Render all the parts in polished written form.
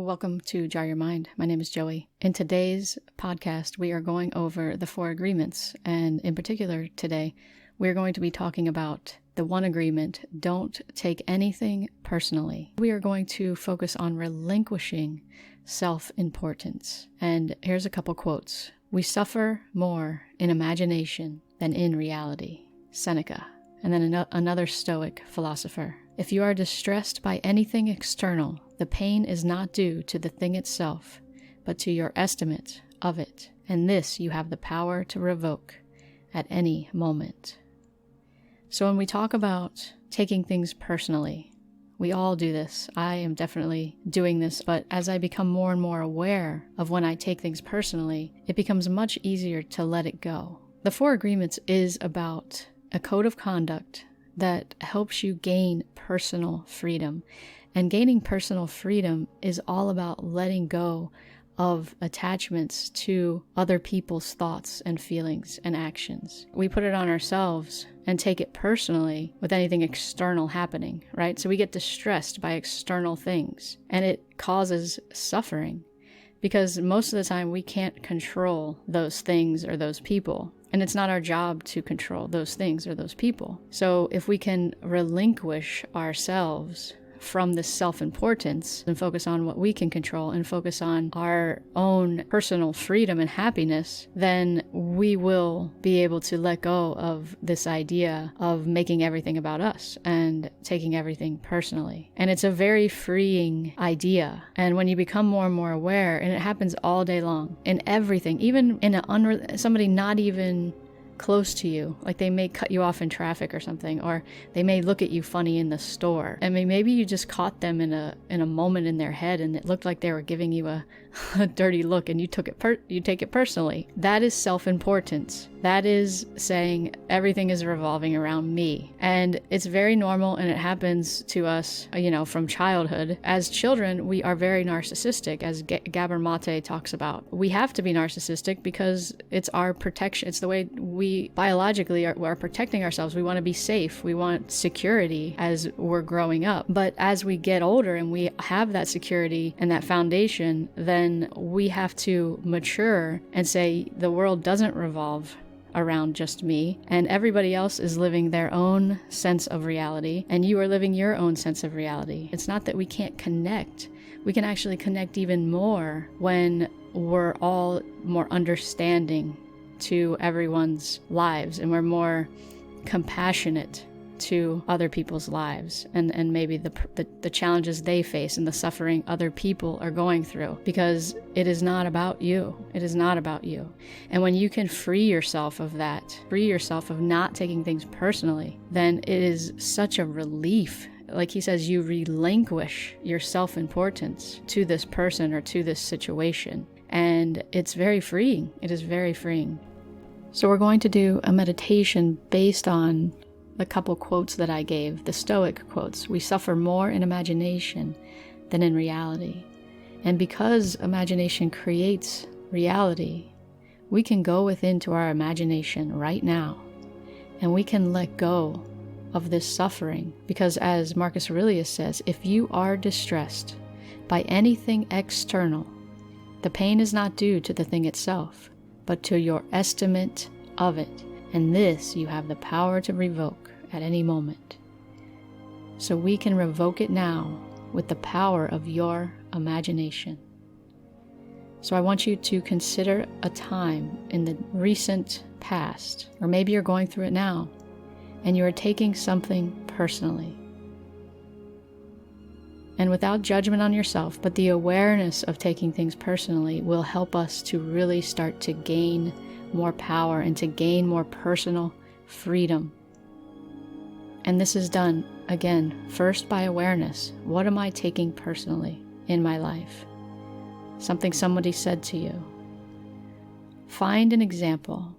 Welcome to Jar Your Mind. My name is Joey. In today's podcast, we are going over the 4 agreements. And in particular, today, we're going to be talking about the one agreement, don't take anything personally. We are going to focus on relinquishing self-importance. And here's a couple quotes. We suffer more in imagination than in reality. Seneca. And then another Stoic philosopher. If you are distressed by anything external, the pain is not due to the thing itself, but to your estimate of it, and this you have the power to revoke at any moment. So when we talk about taking things personally, we all do this. I am definitely doing this, but as I become more and more aware of when I take things personally, it becomes much easier to let it go. The 4 agreements is about a code of conduct that helps you gain personal freedom. And gaining personal freedom is all about letting go of attachments to other people's thoughts and feelings and actions. We put it on ourselves and take it personally with anything external happening, right? So we get distressed by external things, and it causes suffering because most of the time we can't control those things or those people. And it's not our job to control those things or those people. So if we can relinquish ourselves from this self-importance and focus on what we can control and focus on our own personal freedom and happiness, then we will be able to let go of this idea of making everything about us and taking everything personally. And it's a very freeing idea. And when you become more and more aware, and it happens all day long in everything, even in somebody not even close to you, like they may cut you off in traffic or something, or they may look at you funny in the store. I mean, maybe you just caught them in a moment in their head and it looked like they were giving you a dirty look and you take it personally. That is self-importance. That is saying everything is revolving around me. And it's very normal, and it happens to us, from childhood. As children, we are very narcissistic, as Gabor Mate talks about. We have to be narcissistic because it's our protection. It's the way we biologically are protecting ourselves. We want to be safe. We want security as we're growing up. But as we get older and we have that security and that foundation, then we have to mature and say the world doesn't revolve around just me, and everybody else is living their own sense of reality, and you are living your own sense of reality. It's not that we can't connect. We can actually connect even more when we're all more understanding to everyone's lives, and we're more compassionate to other people's lives and maybe the challenges they face and the suffering other people are going through, because it is not about you. It is not about you. And when you can free yourself of that, free yourself of not taking things personally, then it is such a relief. Like he says, you relinquish your self-importance to this person or to this situation. And it's very freeing. It is very freeing. So we're going to do a meditation based on the couple quotes that I gave, the Stoic quotes. We suffer more in imagination than in reality. And because imagination creates reality, we can go within to our imagination right now, and we can let go of this suffering. Because as Marcus Aurelius says, if you are distressed by anything external, the pain is not due to the thing itself, but to your estimate of it. And this you have the power to revoke at any moment. So we can revoke it now with the power of your imagination. So I want you to consider a time in the recent past, or maybe you're going through it now, and you are taking something personally. And without judgment on yourself, but the awareness of taking things personally will help us to really start to gain more power and to gain more personal freedom. And this is done, again, first by awareness. What am I taking personally in my life? Something somebody said to you. Find an example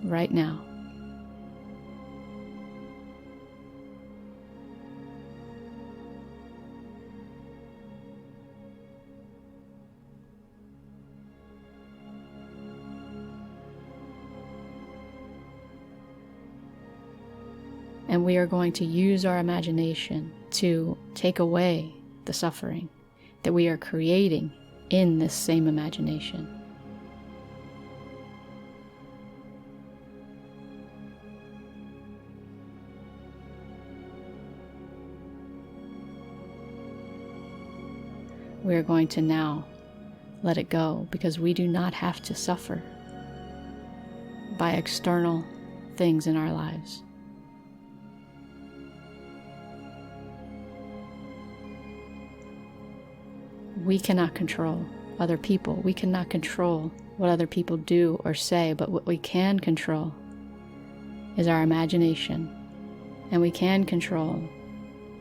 right now. And we are going to use our imagination to take away the suffering. that we are creating in this same imagination. We are going to now let it go, because we do not have to suffer by external things in our lives. We cannot control other people. We cannot control what other people do or say, but what we can control is our imagination, and we can control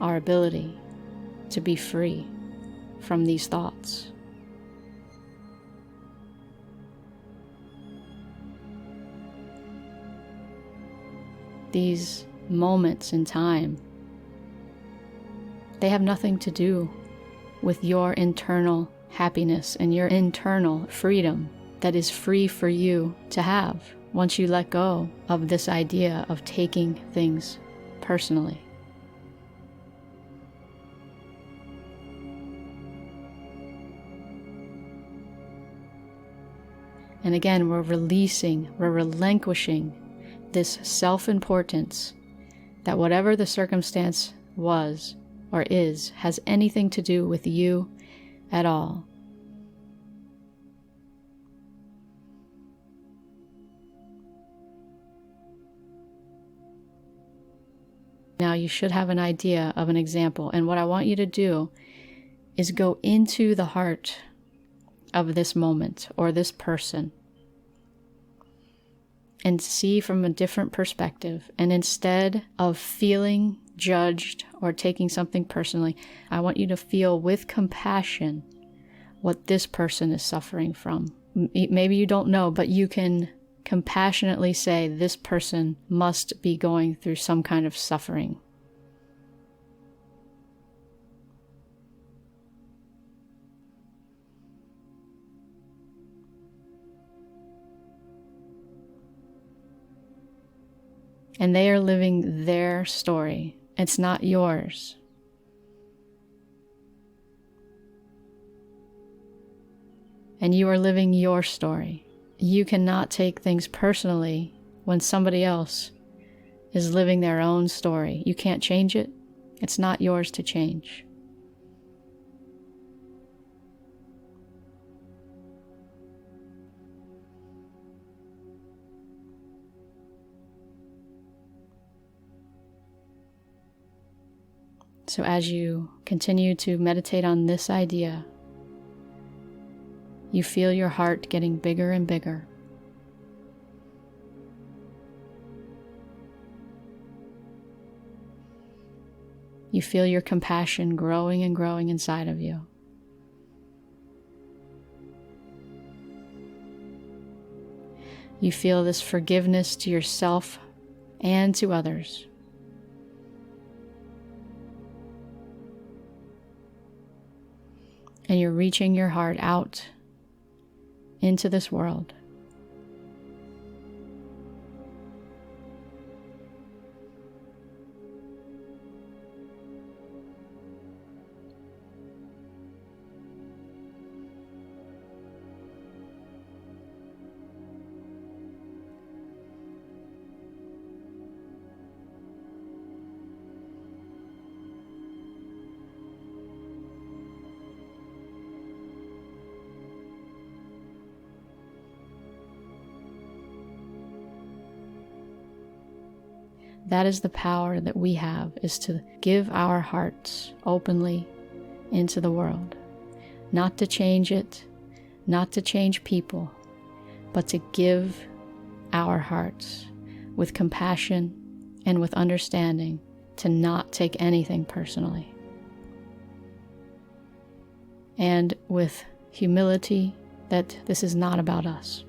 our ability to be free from these thoughts. These moments in time, they have nothing to do with your internal happiness and your internal freedom that is free for you to have once you let go of this idea of taking things personally. And again, we're relinquishing this self-importance that whatever the circumstance was or is has anything to do with you at all. Now you should have an idea of an example, and what I want you to do is go into the heart of this moment or this person and see from a different perspective. And instead of feeling judged or taking something personally, I want you to feel with compassion what this person is suffering from. Maybe you don't know, but you can compassionately say this person must be going through some kind of suffering. And they are living their story. It's not yours. And you are living your story. You cannot take things personally when somebody else is living their own story. You can't change it. It's not yours to change. So as you continue to meditate on this idea, you feel your heart getting bigger and bigger. You feel your compassion growing and growing inside of you. You feel this forgiveness to yourself and to others. And you're reaching your heart out into this world. That is the power that we have, is to give our hearts openly into the world. Not to change it, not to change people, but to give our hearts with compassion and with understanding, to not take anything personally. And with humility that this is not about us.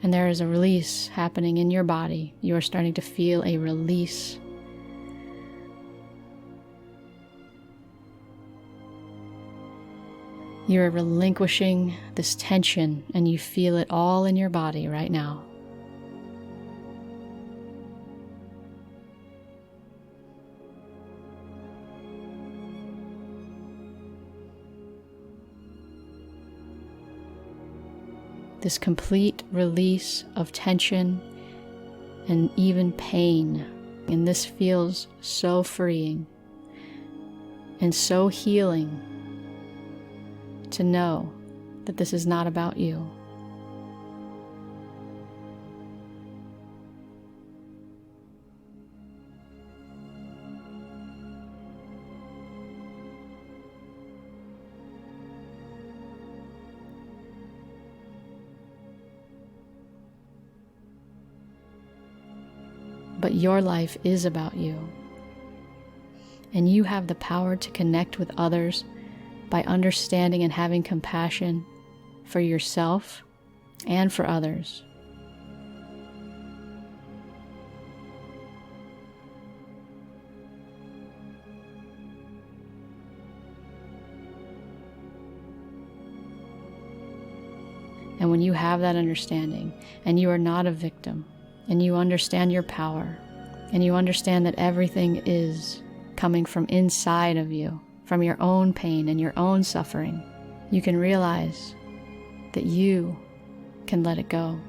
And there is a release happening in your body. You are starting to feel a release. You're relinquishing this tension, and you feel it all in your body right now. This complete release of tension and even pain. And this feels so freeing and so healing to know that this is not about you. But your life is about you. And you have the power to connect with others by understanding and having compassion for yourself and for others. And when you have that understanding, and you are not a victim, and you understand your power, and you understand that everything is coming from inside of you, from your own pain and your own suffering, you can realize that you can let it go.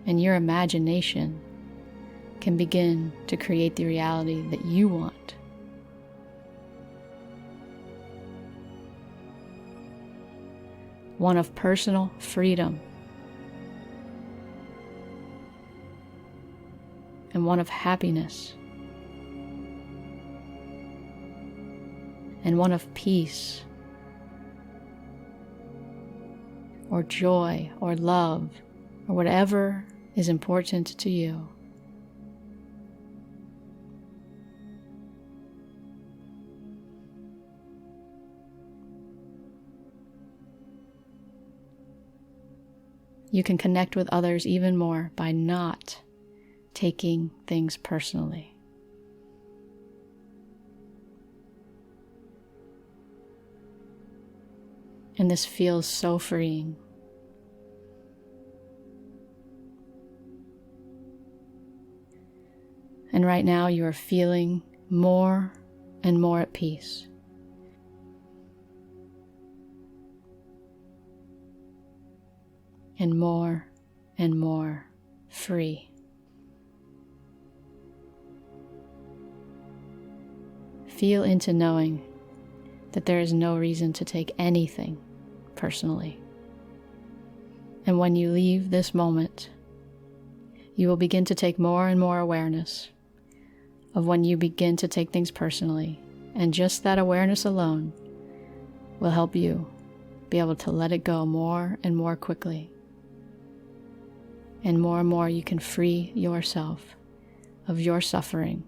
And your imagination can begin to create the reality that you want. One of personal freedom, and one of happiness, and one of peace, or joy, or love, or whatever is important to you. You can connect with others even more by not taking things personally. And this feels so freeing. And right now you are feeling more and more at peace. And more free. Feel into knowing that there is no reason to take anything personally. And when you leave this moment, you will begin to take more and more awareness of when you begin to take things personally, and just that awareness alone will help you be able to let it go more and more quickly. And more you can free yourself of your suffering.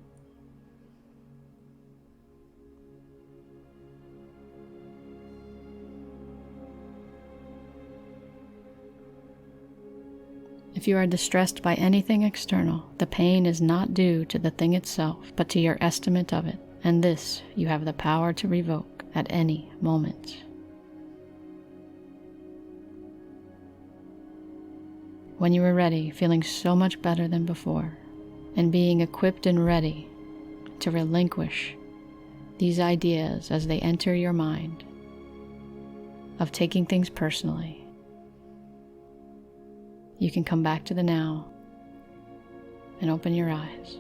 If you are distressed by anything external, the pain is not due to the thing itself, but to your estimate of it, and this you have the power to revoke at any moment. When you are ready, feeling so much better than before, and being equipped and ready to relinquish these ideas as they enter your mind of taking things personally, you can come back to the now and open your eyes.